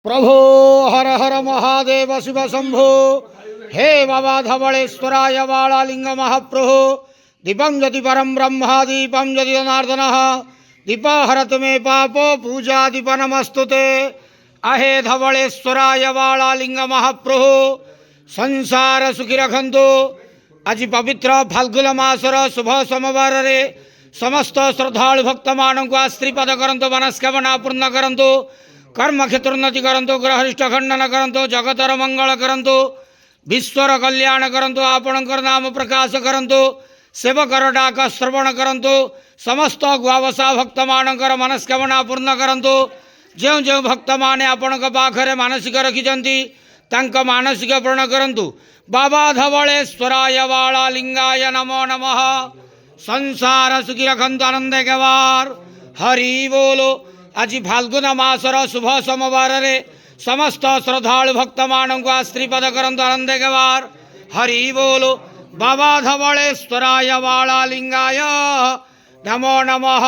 प्रभो हर हर महादेव शिव शंभो। हे बाबा धवलेश्वराय बालालिंग महाप्रभो। दीपं यदि परम ब्रह्मा दीपं यदि जनार्दन दीप हरत मे पापो पूजा दीप नमस्तुते। अहे धवलेश्वराय बालालिंग महाप्रभो संसार सुखी रखंतु। आज पवित्र फाल्गुन मासर शुभ सोमवार रे समस्त श्रद्धालु भक्त मानक आश्रीपद करंतु मनस्कामना पूर्ण करंतु कर्म क्षेत्रोन्नति करंतु ग्रहरिष्ठ खंडन करंतु जगतर मंगल करंतु विश्वर कल्याण करंतु आपणकर नाम प्रकाश करंतु सेवकर डाक श्रवण करंतु समस्त गुआवसा भक्त मानकर मनस्कामना पूर्ण करंतु। जो जो भक्त माने आपणक पाखरे मानसिक रखिजंती तांक मानसिक पूर्ण करंतु। बाबा धवलेश्वराय बालालिंगाय नमो नमः। संसार सुखी रखंतु आनंद गवार हरि बोलो। आज फाल्गुन मासर शुभ सोमवार रे समस्त श्रद्धालु भक्त मानक आश्रीपद करंतु आनंद गवार हरि बोलो। बाबा धवलेश्वराय बालालिंगाय नमो नमः।